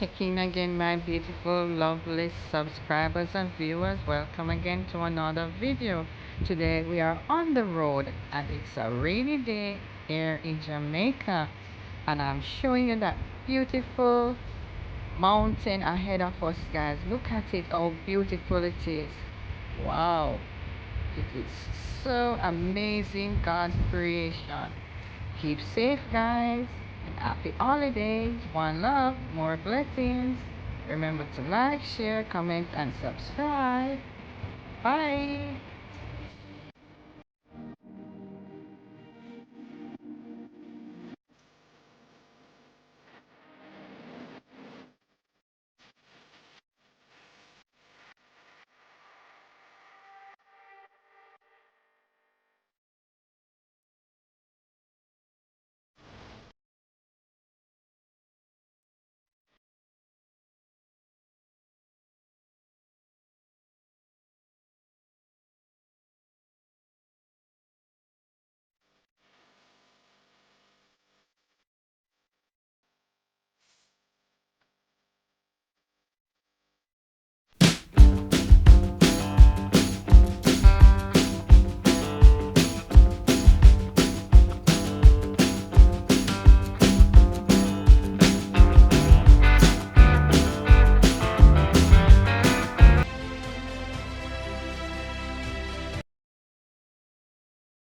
Checking again, my beautiful, lovely subscribers and viewers. Welcome again to another video. Today we are on the road and it's a rainy day here in Jamaica, and I'm showing you that beautiful mountain ahead of us, guys. Look at it, how beautiful it is. Wow, it is so amazing, God's creation. Keep safe, guys. Happy holidays. One love, more blessings. Remember to like, share, comment, and subscribe. Bye.